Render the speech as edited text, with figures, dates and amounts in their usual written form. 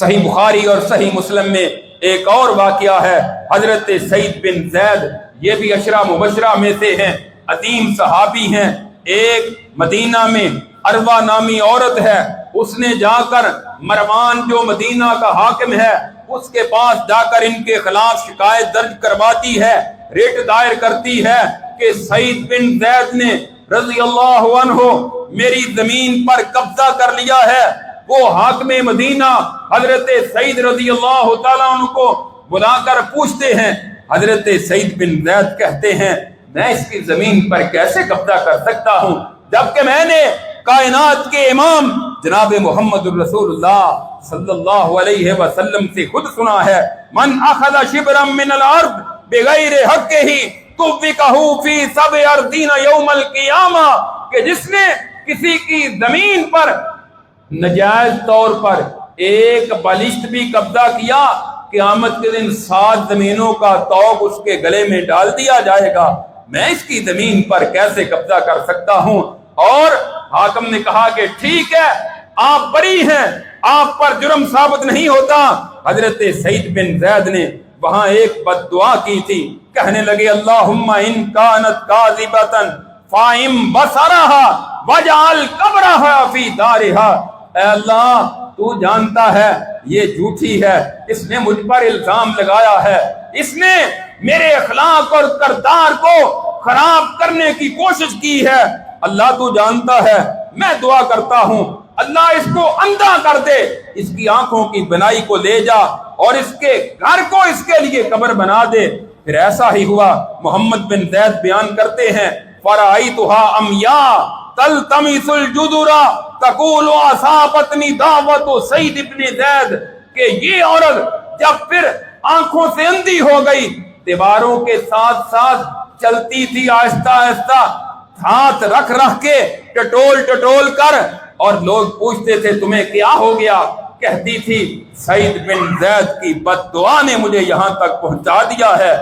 صحیح بخاری اور صحیح مسلم میں ایک اور واقعہ ہے، حضرت سعید بن زید، یہ بھی عشرہ مبشرہ میں سے ہیں، عظیم صحابی ہیں۔ ایک مدینہ میں اروا نامی عورت ہے، اس نے جا کر مروان جو مدینہ کا حاکم ہے اس کے پاس جا کر ان کے خلاف شکایت درج کرواتی ہے، ریٹ دائر کرتی ہے کہ سعید بن زید نے رضی اللہ عنہ میری زمین پر قبضہ کر لیا ہے۔ وہ حاکم مدینہ حضرت سعید رضی اللہ تعالیٰ عنہ کو بلا کر پوچھتے ہیں، حضرت سعید بن زید کہتے ہیں میں اس کی زمین پر کیسے قبضہ کر سکتا ہوں جبکہ میں نے کائنات کے امام جناب محمد الرسول اللہ صلی اللہ علیہ وسلم سے خود سنا ہے، من اخذ شبرا من الارض بغیر حقہ طبقہ فی سبع ارضین یوم القیامہ، کہ جس نے کسی کی زمین پر نجائز طور پر ایک بالشت بھی قبضہ کیا، قیامت کے دن 7 زمینوں کا طوق اس کے گلے میں ڈال دیا جائے گا، میں اس کی زمین پر کیسے قبضہ کر سکتا ہوں؟ اور حاکم نے کہا کہ ٹھیک ہے آپ بری ہیں، آپ پر جرم ثابت نہیں ہوتا۔ حضرت سعید بن زید نے وہاں ایک بد دعا کی تھی، کہنے لگے اللہم ان کانت کاذبۃ فائم بصرہا وجعل قبرہا فی دارہا، اے اللہ تو جانتا ہے یہ جھوٹی ہے، اس نے مجھ پر الزام لگایا ہے، اس نے میرے اخلاق اور کردار کو خراب کرنے کی کوشش کی ہے، اللہ تو جانتا ہے، میں دعا کرتا ہوں اللہ اس کو اندھا کر دے، اس کی آنکھوں کی بنائی کو لے جا اور اس کے گھر کو اس کے لیے قبر بنا دے۔ پھر ایسا ہی ہوا۔ محمد بن زید بیان کرتے ہیں فرأیتها عمیاء تلتمس الجدر تقول اصابتنی دعوت سعید بن زید، کہ یہ عورت جب پھر آنکھوں سے اندھی ہو گئی، دیواروں کے ساتھ ساتھ چلتی تھی آہستہ آہستہ، ہاتھ رکھ کے ٹٹول کر، اور لوگ پوچھتے تھے تمہیں کیا ہو گیا؟ کہتی تھی سعید بن زید کی بد دعا نے مجھے یہاں تک پہنچا دیا ہے۔